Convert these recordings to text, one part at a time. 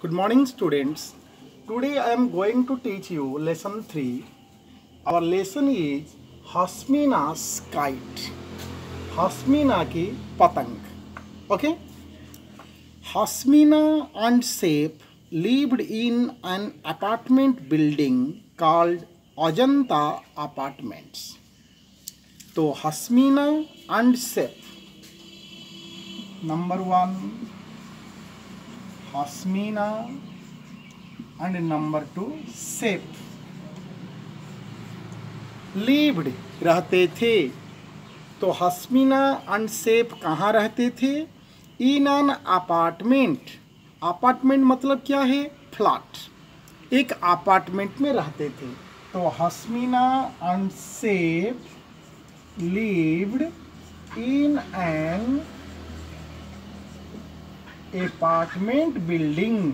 Good morning, students. Today I am going to teach you lesson 3. Our lesson is Hasmina's kite. Hasmina की पतंग. Okay? Hasmina and Saif lived in an apartment building called Ajanta Apartments. तो Hasmina and Saif. Number 1. Hasmina and number 2 Saif lived रहते थे। तो Hasmina and Saif कहाँ रहते थे? In an apartment. Apartment मतलब क्या है? फ्लैट। एक अपार्टमेंट में रहते थे। तो Hasmina and Saif lived in an apartment building.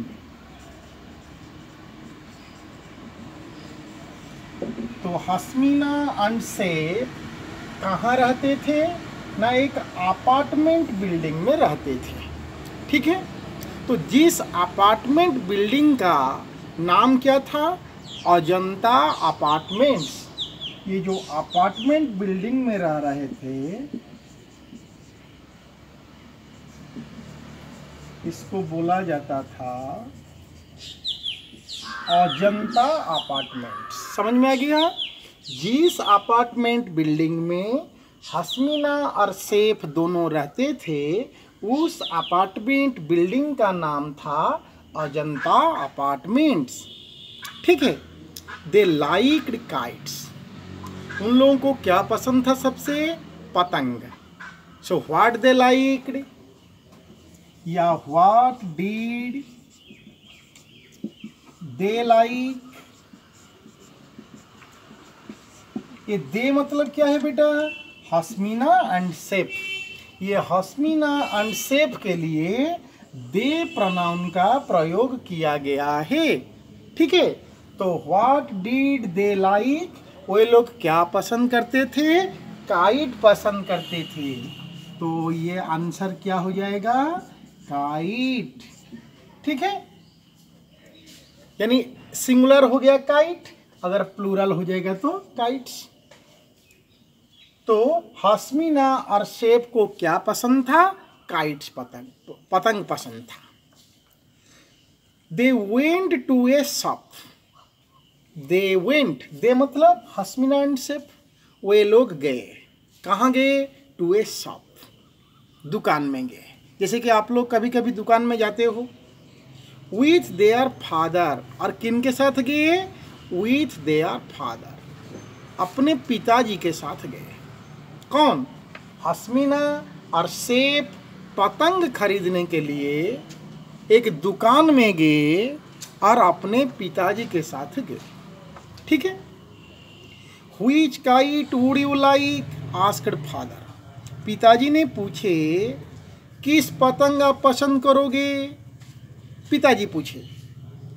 तो हस्मीना एंड सैफ कहाँ रहते थे? ना एक अपार्टमेंट बिल्डिंग में रहते थे। ठीक है, तो जिस अपार्टमेंट बिल्डिंग का नाम क्या था? अजंता अपार्टमेंट्स। ये जो अपार्टमेंट बिल्डिंग में रह रहे थे इसको बोला जाता था अजंता अपार्टमेंट। समझ में आ गया? जिस अपार्टमेंट बिल्डिंग में हस्मीना और सैफ दोनों रहते थे उस अपार्टमेंट बिल्डिंग का नाम था अजंता अपार्टमेंट्स। ठीक है। दे लाइक्ड काइट्स। उन लोगों को क्या पसंद था? सबसे पतंग। सो व्हाट दे लाइक्ड या व्हाट डिड दे लाइक? ये दे मतलब क्या है बेटा? हस्मीना एंड सैफ। ये हस्मीना एंड सैफ के लिए दे प्रोनाउन का प्रयोग किया गया है। ठीक है, तो व्हाट डिड दे लाइक? वे लोग क्या पसंद करते थे? काइट पसंद करते थे। तो ये आंसर क्या हो जाएगा? काइट। ठीक है, यानी सिंगुलर हो गया काइट, अगर प्लूरल हो जाएगा तो काइट्स। तो हस्मीना और सैफ को क्या पसंद था? काइट्स, पतंग पसंद था। They went to a shop. They went, they मतलब हस्मीना एंड सैफ, वे लोग गए। कहाँ गए? टू ए शॉप, दुकान में गए। जैसे कि आप लोग कभी कभी दुकान में जाते हो विथ देयर फादर। और किन के साथ गए? विथ देयर फादर, अपने पिताजी के साथ गए। कौन? हस्मीना और सैफ पतंग खरीदने के लिए एक दुकान में गए और अपने पिताजी के साथ गए। ठीक है। Which kite would you like? Asked father. पिताजी ने पूछे किस पतंग आप पसंद करोगे? पिताजी पूछे।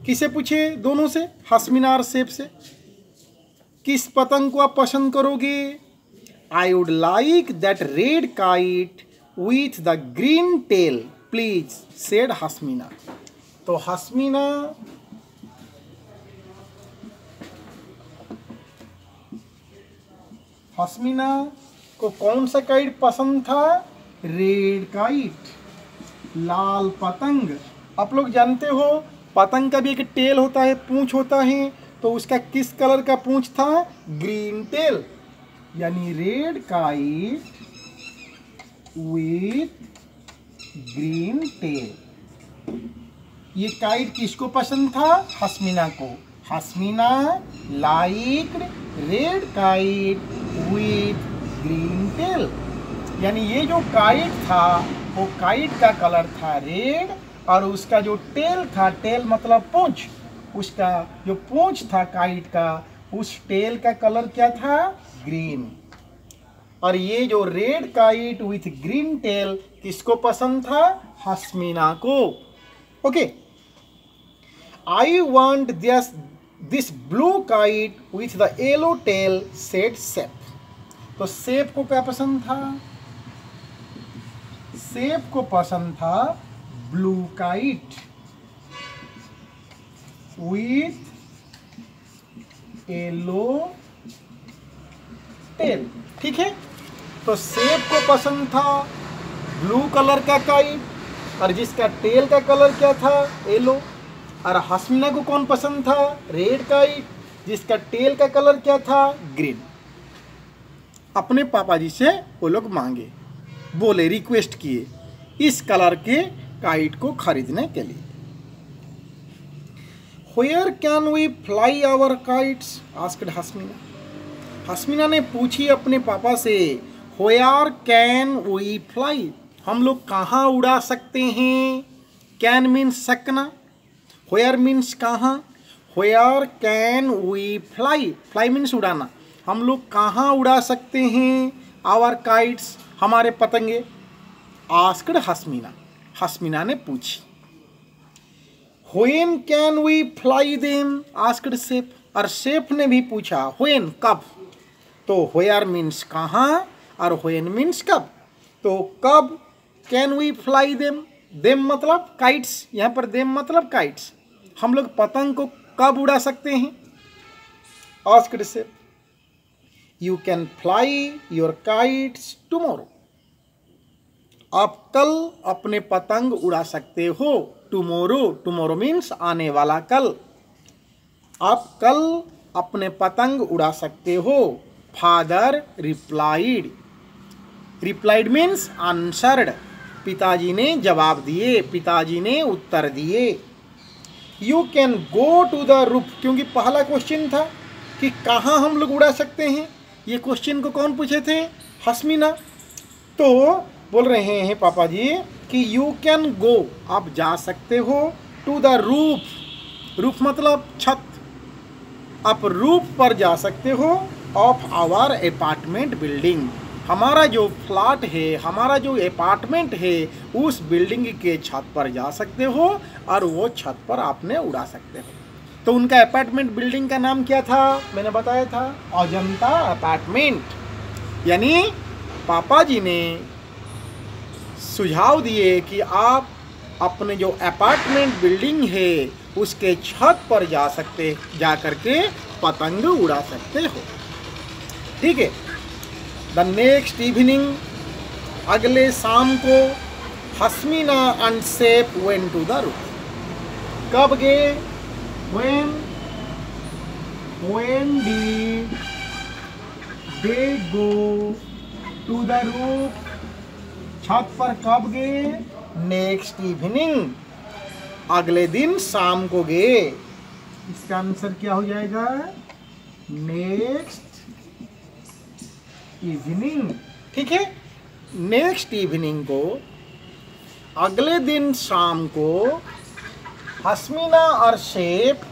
किसे पूछे? दोनों से, हस्मीना और सैफ से। किस पतंग को आप पसंद करोगे? I would like that red kite with the green tail please, said Hasmina. तो हस्मीना को कौन सा काइट पसंद था? रेड काइट, लाल पतंग। आप लोग जानते हो पतंग का भी एक टेल होता है, पूंछ होता है। तो उसका किस कलर का पूंछ था? ग्रीन टेल, यानी red kite with green tail. ये काइट किसको पसंद था? हस्मीना को। Hasmina liked red kite with green tail. यानी ये जो काइट था वो काइट का कलर था रेड और उसका जो टेल था, टेल मतलब पूंछ, उसका जो पूंछ था काइट का, उस टेल का कलर क्या था? ग्रीन। और ये जो red kite with green tail किसको पसंद था? हस्मीना को। Okay. I want this blue kite with the yellow tail, said Saif. तो सैफ को क्या पसंद था? सैफ को पसंद था blue kite. With yellow tell. ठीक है, तो सेब को पसंद था ब्लू कलर का काइट, और जिसका टेल का कलर क्या था, येलो। और हस्मिना को कौन पसंद था, रेड काइट, जिसका टेल का कलर क्या था, ग्रीन। अपने पापा जी से वो लोग मांगे, बोले, रिक्वेस्ट किए इस कलर के काइट को खरीदने के लिए। Where can we fly our kites? asked हस्मिना। हस्मिना ने पूछी अपने पापा से, Where can we fly? हम लोग कहाँ उड़ा सकते हैं। Can means सकना, Where means कहाँ। Where can we fly? Fly means उड़ाना। हम लोग कहाँ उड़ा सकते हैं our kites, हमारे पतंगे। asked हस्मिना, हस्मिना ने पूछी। When can we fly them? asked chef. और शेफ ने भी पूछा when, कब। तो where means कहाँ और when means कब। तो कब can we fly them? them मतलब kites, यहाँ पर them मतलब kites। हम लोग पतंग को कब उड़ा सकते हैं। asked chef. You can fly your kites tomorrow. आप कल अपने पतंग उड़ा सकते हो। टुमोरो, टुमोरो मीन्स आने वाला कल। आप कल अपने पतंग उड़ा सकते हो। Father replied, replied means answered. पिताजी ने जवाब दिए, पिताजी ने उत्तर दिए। You can go to the roof, क्योंकि पहला क्वेश्चन था कि कहाँ हम लोग उड़ा सकते हैं। ये क्वेश्चन को कौन पूछे थे, हस्मिना। तो बोल रहे हैं पापा जी कि यू कैन गो, आप जा सकते हो, टू द रूफ, रूफ मतलब छत, आप रूफ पर जा सकते हो ऑफ आवर अपार्टमेंट बिल्डिंग, हमारा जो फ्लैट है, हमारा जो अपार्टमेंट है, उस बिल्डिंग के छत पर जा सकते हो और वो छत पर आपने उड़ा सकते हो। तो उनका अपार्टमेंट बिल्डिंग का नाम क्या था, मैंने बताया था अजंता अपार्टमेंट। यानी पापा जी ने सुझाव दिए कि आप अपने जो अपार्टमेंट बिल्डिंग है उसके छत पर जा करके पतंग उड़ा सकते हो। ठीक है। द नेक्स्ट इवनिंग, अगले शाम को Hasmina and Saif went to the roof. कब गए, when did they go to the roof? छत पर कब गए, नेक्स्ट इवनिंग, अगले दिन शाम को गए। इसका आंसर क्या हो जाएगा, नेक्स्ट इवनिंग। ठीक है, नेक्स्ट इवनिंग को, अगले दिन शाम को हस्मिना और शेफ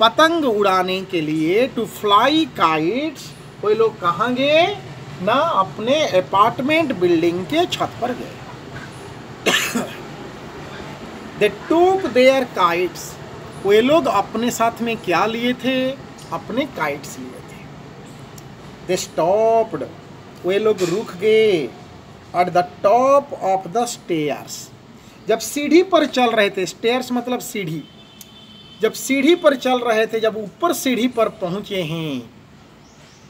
पतंग उड़ाने के लिए, टू फ्लाई काइट्स, वो लोग कहाँ गए ना, अपने अपार्टमेंट बिल्डिंग के छत पर गए। दे टूक देयर काइट्स, वे लोग अपने साथ में क्या लिए थे, अपने काइट्स लिए थे। दे स्टॉप्ड, वे लोग रुक गए eight the top of the stairs, जब सीढ़ी पर चल रहे थे। स्टेयर्स मतलब सीढ़ी, जब सीढ़ी पर चल रहे थे, जब ऊपर सीढ़ी पर पहुंचे हैं,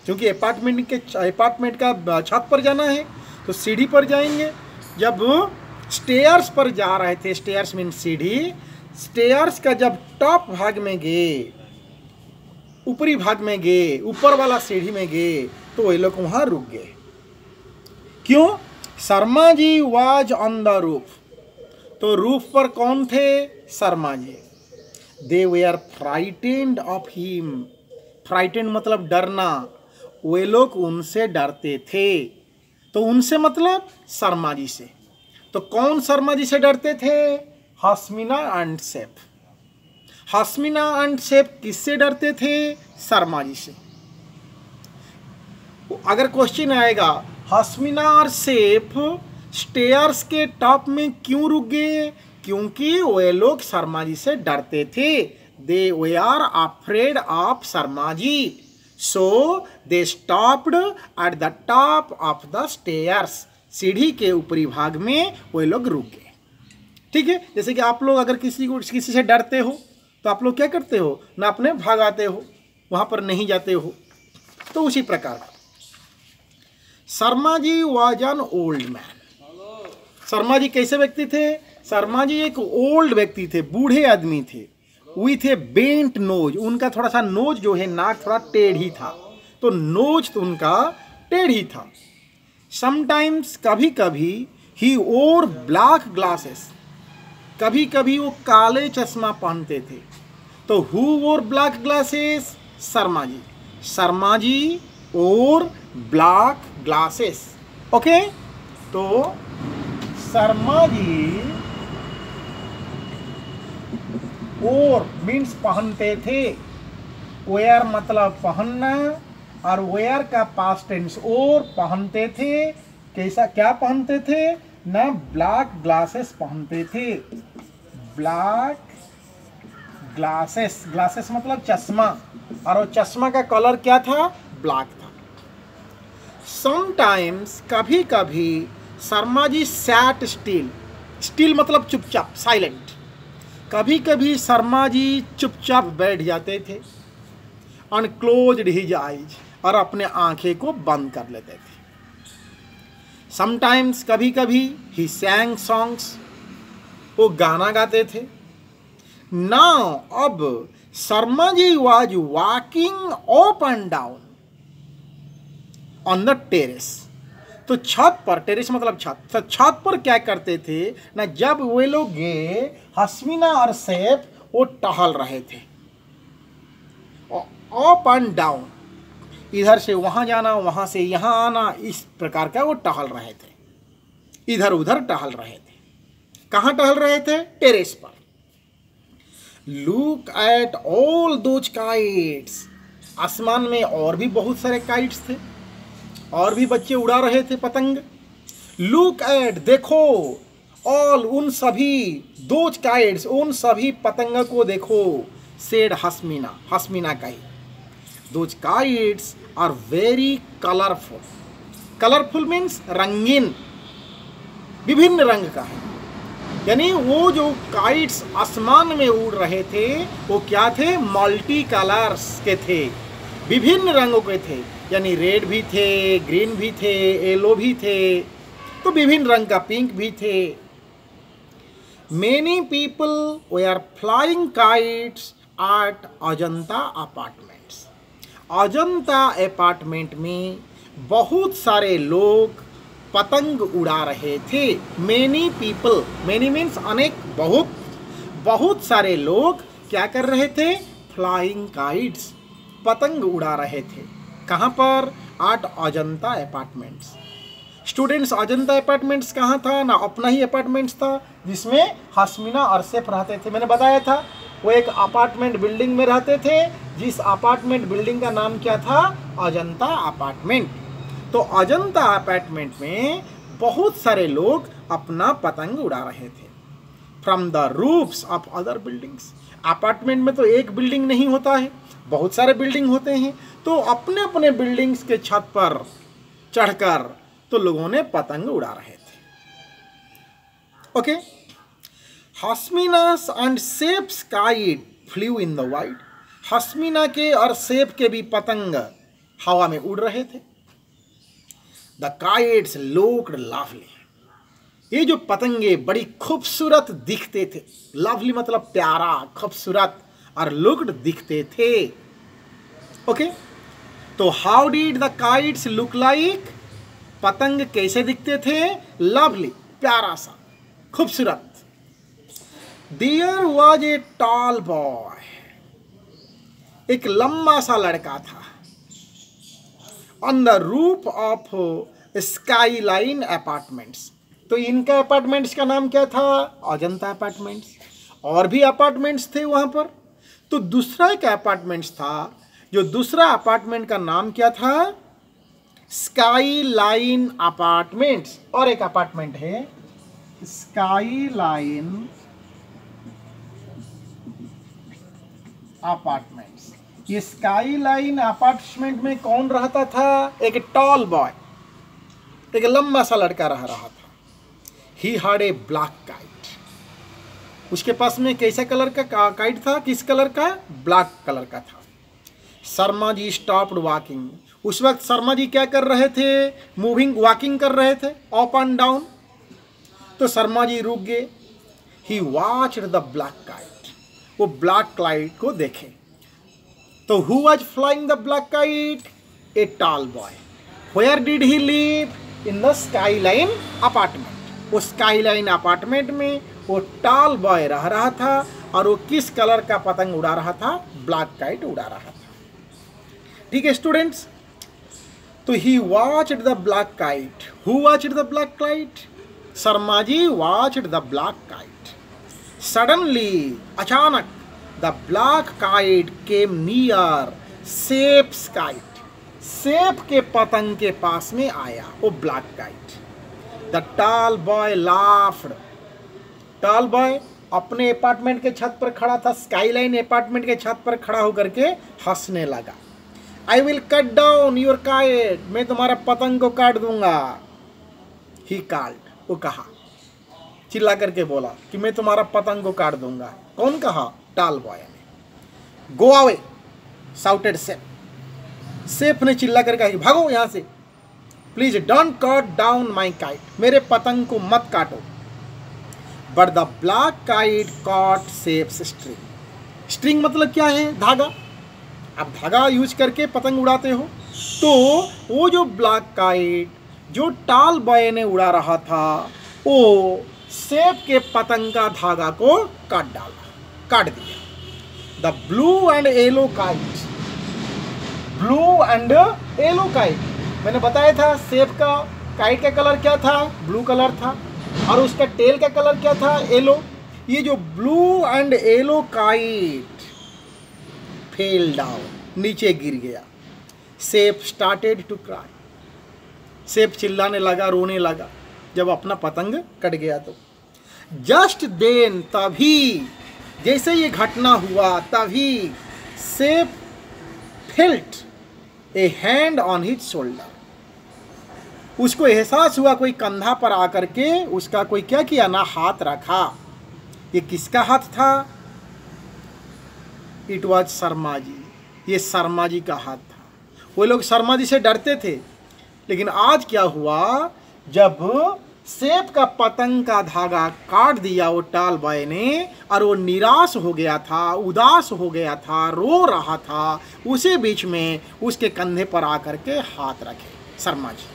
क्योंकि अपार्टमेंट का छत पर जाना है तो सीढ़ी पर जाएंगे। जब स्टेयर्स पर जा रहे थे, स्टेयर्स मीन सीढ़ी, स्टेयर्स का जब टॉप भाग में गए, ऊपरी भाग में गए, ऊपर वाला सीढ़ी में गए, तो वे लोग वहाँ रुक गए। क्यों, Sharma ji was on the roof, तो रूफ पर कौन थे, Sharma ji. They were frightened of him, frightened मतलब डरना, वे लोग उनसे डरते थे। तो उनसे मतलब शर्मा जी से। तो कौन शर्मा जी से डरते थे, हस्मिना एंड शेफ। हस्मिना एंड शेफ किससे डरते थे, शर्मा जी से। अगर क्वेश्चन आएगा हस्मिना और शेफ स्टेयर्स के टॉप में क्यों रुक गए, क्योंकि वे लोग शर्मा जी से डरते थे। They were afraid of Sharma ji, so they stopped at the top of the stairs, सीढ़ी के ऊपरी भाग में वे लोग रुक गए। ठीक है, जैसे कि आप लोग अगर किसी से डरते हो तो आप लोग क्या करते हो, ना अपने भाग आते हो, वहाँ पर नहीं जाते हो। तो उसी प्रकार Sharma ji was an old man. Sharma ji कैसे व्यक्ति थे? शर्मा जी एक ओल्ड व्यक्ति थे, बूढ़े आदमी थे। विथ ए बेंट नोज, उनका थोड़ा सा नोज जो है, नाक थोड़ा टेढ़ी था, तो नोज तो उनका टेढ़ी था। समटाइम्स, कभी कभी, ही ओर ब्लैक ग्लासेस, कभी कभी वो काले चश्मा पहनते थे। तो who wore black glasses? Sharma ji. Sharma ji और ब्लैक ग्लासेस। ओके, तो शर्मा जी और मीन्स पहनते थे, वेयर मतलब पहनना, और वेयर का पास्ट टेंस और पहनते थे। कैसा, क्या पहनते थे ना? ब्लैक ग्लासेस पहनते थे। ब्लैक ग्लासेस, ग्लासेस मतलब चश्मा, और वो चश्मा का कलर क्या था? ब्लैक था। समटाइम्स, कभी कभी, Sharma ji set still, still मतलब चुपचाप, साइलेंट। कभी कभी शर्मा जी चुपचाप बैठ जाते थे। अनक्लोज्ड हिज आइज, और अपने आंखें को बंद कर लेते थे। समटाइम्स, कभी कभी, ही सैंग सॉन्ग्स, वो गाना गाते थे। नाउ, अब Sharma ji was walking up and down on the terrace. तो छत पर, टेरेस मतलब छत, तो छत पर क्या करते थे ना? जब वे लोग गए, हस्मीना और सैफ वो टहल रहे थे, अप एंड डाउन, इधर से वहां जाना, वहां से यहां आना, इस प्रकार का वो टहल रहे थे, इधर उधर टहल रहे थे। कहां टहल रहे थे? टेरेस पर। Look at all those kites, आसमान में और भी बहुत सारे काइट्स थे, और भी बच्चे उड़ा रहे थे पतंग। लुक एट, देखो, ऑल, उन सभी, दोज काइट्स, उन सभी पतंग को देखो। सेड हस्मीना, हस्मीना कही। Those kites are very colourful. Colourful means रंगीन, विभिन्न रंग का है। यानी वो जो काइट्स आसमान में उड़ रहे थे वो क्या थे? मल्टी कलर्स के थे, विभिन्न रंगों के थे। यानी रेड भी थे, ग्रीन भी थे, येलो भी थे, तो विभिन्न रंग का, पिंक भी थे। Many people were flying kites at Ajanta apartments. Ajanta apartment में बहुत सारे लोग पतंग उड़ा रहे थे। मेनी पीपल, मेनी मीन्स अनेक, बहुत, बहुत सारे लोग क्या कर रहे थे? फ्लाइंग काइट्स, पतंग उड़ा रहे थे। कहाँ पर? At Ajanta apartments. Students, Ajanta apartments कहाँ था ना? अपना ही अपार्टमेंट्स था, जिसमें हस्मीना और सैफ रहते थे। मैंने बताया था वो एक अपार्टमेंट बिल्डिंग में रहते थे, जिस अपार्टमेंट बिल्डिंग का नाम क्या था? अजंता अपार्टमेंट। तो अजंता अपार्टमेंट में बहुत सारे लोग अपना पतंग उड़ा रहे थे। From the roofs of other buildings. Apartment में तो एक बिल्डिंग नहीं होता है, बहुत सारे बिल्डिंग होते हैं, तो अपने अपने बिल्डिंग्स के छत पर चढ़कर तो लोगों ने पतंग उड़ा रहे थे। Okay, Hasmina's and Saif's kite flew in the wind. Hasmina के और सैफ के भी पतंग हवा में उड़ रहे थे। The kites looked lovely. ये जो पतंगे बड़ी खूबसूरत दिखते थे। लवली मतलब प्यारा, खूबसूरत, और लुक्ड दिखते थे। ओके, तो how did the kites look like? पतंग कैसे दिखते थे? लवली, प्यारा सा, खूबसूरत। There was a tall boy. एक लंबा सा लड़का था। On the roof of skyline apartments. तो इनका अपार्टमेंट्स का नाम क्या था? अजंता अपार्टमेंट्स। और भी अपार्टमेंट्स थे वहां पर। तो दूसरा एक अपार्टमेंट्स था, जो दूसरा अपार्टमेंट का नाम क्या था? Skyline apartments. और एक अपार्टमेंट है स्काईलाइन अपार्टमेंट्स। ये स्काईलाइन अपार्टमेंट में कौन रहता था? एक टॉल बॉय, एक लंबा सा लड़का रह रहा था। He had a black kite. उसके पास में कैसा कलर का काइट था, किस कलर का, ब्लैक कलर का था। शर्मा जी स्टॉप्ड वॉकिंग, उस वक्त शर्मा जी क्या कर रहे थे, मूविंग वॉकिंग कर रहे थे अप एंड डाउन। तो शर्मा जी रुक गए। He watched the black kite, वो ब्लैक काइट को देखे। तो who was flying the black kite, a tall boy. Where did he live, in the skyline apartment. वो स्काईलाइन अपार्टमेंट में वो टॉल बॉय रह रहा था और वो किस कलर का पतंग उड़ा रहा था, ब्लैक काइट उड़ा रहा था। ठीक है स्टूडेंट्स, तो he watched the black kite. Who watched the black kite, Sharma ji watched the black kite. Suddenly, अचानक, the black kite came near Saif's kite, Saif के पतंग के पास में आया वो black kite. The tall boy laughed, tall boy अपने अपार्टमेंट के छत पर खड़ा था, स्काईलाइन अपार्टमेंट के छत पर खड़ा होकर के हंसने लगा। I will cut down your kite, मैं तुम्हारा पतंग को काट दूंगा। ही कॉल्ड, वो कहा, चिल्ला करके बोला कि मैं तुम्हारा पतंग को काट दूंगा। कौन कहा, टॉल बॉय ने। गो अवे, शाउटेड सेप, सेप ने चिल्ला कर कहा, भागो यहां से, please don't cut down my kite, मेरे पतंग को मत काटो। But the black kite caught Saif's string. String मतलब क्या है, धागा। आप धागा यूज करके पतंग उड़ाते हो। तो वो जो ब्लैक काइट जो टॉल बॉय ने उड़ा रहा था, वो सेप के पतंग का धागा को काट डाला, काट दिया। The blue and yellow kite, blue and yellow kite, मैंने बताया था सेप का काइट का कलर क्या था, ब्लू कलर था, और उसका टेल का कलर क्या था, येलो। ये जो blue and yellow kite fell down, नीचे गिर गया। सेप स्टार्टेड टू क्राई, सेप चिल्लाने लगा, रोने लगा जब अपना पतंग कट गया। तो जस्ट देन, तभी, जैसे ये घटना हुआ तभी Saif felt a hand on his shoulder, उसको एहसास हुआ कोई कंधा पर आकर के उसका कोई क्या किया ना, हाथ रखा। ये किसका हाथ था, इट वॉज शर्मा जी, ये शर्मा जी का हाथ था। वो लोग शर्मा जी से डरते थे, लेकिन आज क्या हुआ, जब सेप का पतंग का धागा काट दिया वो टॉल बॉय ने, और वो निराश हो गया था, उदास हो गया था, रो रहा था, उसी बीच में उसके कंधे पर आकर के हाथ रखे Sharma ji.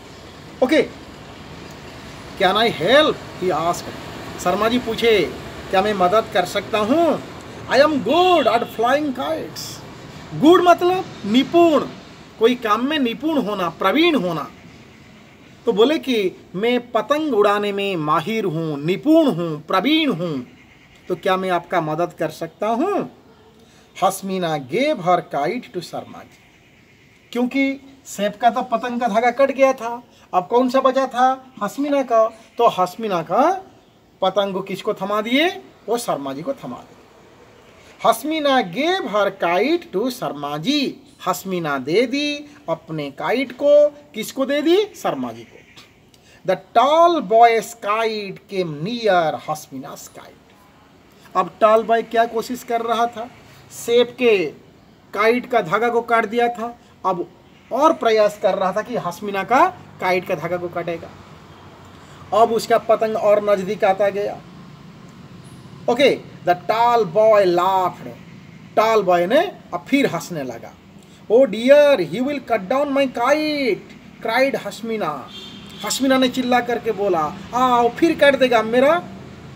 Okay, can I help, he asked. Sharma ji पूछे, क्या मैं मदद कर सकता हूँ। I am good at flying kites. Good मतलब निपुण, कोई काम में निपुण होना, प्रवीण होना। तो बोले कि मैं पतंग उड़ाने में माहिर हूँ, निपुण हूँ, प्रवीण हूँ, तो क्या मैं आपका मदद कर सकता हूँ। Hasmina gave her kite to Sharma ji, क्योंकि सेप का तो पतंग का धागा कट गया था, अब कौन सा बचा था, हस्मीना का। तो हस्मीना का पतंग को किसको थमा दिए, वो शर्मा जी को थमा दिए। Hasmina gave her kite to Sharma ji, Hasmina दे दी अपने काइट को, किसको दे दी, शर्मा जी को। The tall boy's kite came near Hasmina's kite. अब टॉल बॉय क्या कोशिश कर रहा था, सेप के काइट का धागा को काट दिया था, अब और प्रयास कर रहा था कि हस्मीना का काइट का धागा को काटेगा। अब उसका पतंग और नजदीक आता गया। Okay, the tall boy laughed, tall boy ने अब फिर हंसने लगा। Oh dear, he will cut down my kite, cried Hasmina. Hasmina ने चिल्ला करके बोला, आओ फिर काट देगा, मेरा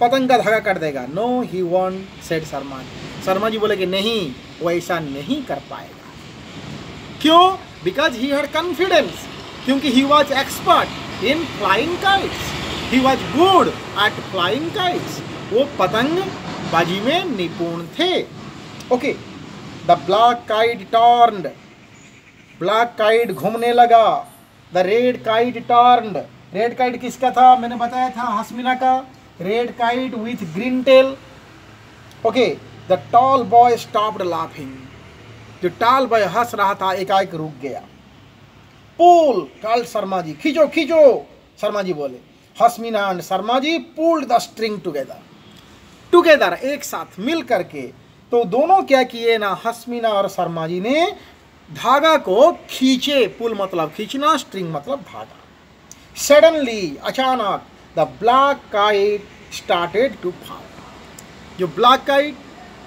पतंग का धागा काट देगा। नो ही वॉन्ट, सेड शर्मा जी। शर्मा जी बोले कि नहीं, वो ऐसा नहीं कर पाएगा। क्यों, बिकॉज ही हैड कॉन्फिडेंस, क्योंकि he was expert in flying kites, he was good at flying kites, वो पतंग बाजी में निपुण थे। Okay, the black kite turned, black kite घूमने लगा। The red kite turned, red kite किसका था, मैंने बताया था हस्मीना का। Red kite with green tail. Okay, the tall boy stopped laughing, जो टॉल बॉय हंस रहा था एकाएक रुक गया। पुल, कॉल्ड शर्मा जी, खींचो खींचो, शर्मा जी बोले। Hasmina and Sharma ji pulled the string together, together, एक साथ मिल करके। तो दोनों क्या किए ना, हस्मीना और शर्मा जी ने धागा को खींचे। पुल मतलब खींचना, स्ट्रिंग मतलब धागा। सडनली, अचानक, the black kite started to fall. जो ब्लैक काइट,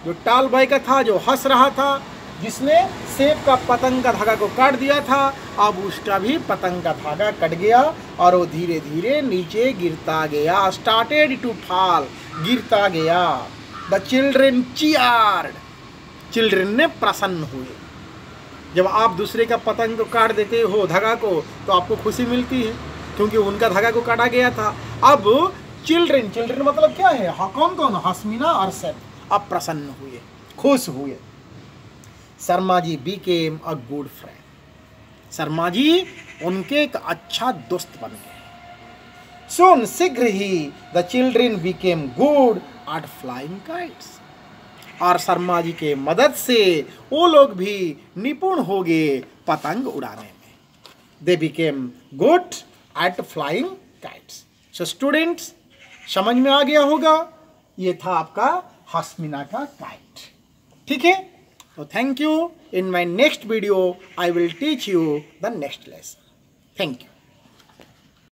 जो टाल भाई का था, जो हंस रहा था, जिसने सेब का पतंग का धागा को काट दिया था, अब उसका भी पतंग का धागा कट गया और वो धीरे धीरे नीचे गिरता गया। स्टार्टेड टू फॉल, गिरता गया। द चिल्ड्रेन चीयर्ड, चिल्ड्रेन ने प्रसन्न हुए। जब आप दूसरे का पतंग को काट देते हो, धागा को, तो आपको खुशी मिलती है क्योंकि उनका धागा को काटा गया था। अब चिल्ड्रेन, चिल्ड्रेन मतलब क्या है, कौन कौन, हस्मीना और सेब, अब प्रसन्न हुए, खुश हुए। Sharma ji became a good friend, Sharma ji उनके एक अच्छा दोस्त बन गए। सोन, शीघ्र ही, the children became good at flying kites, और शर्मा जी के मदद से वो लोग भी निपुण हो गए पतंग उड़ाने में। They became good at flying kites. So students, समझ में आ गया होगा, ये था आपका हस्मीना का काइट। ठीक है, तो thank you. In my next video I will teach you the next lesson. Thank you.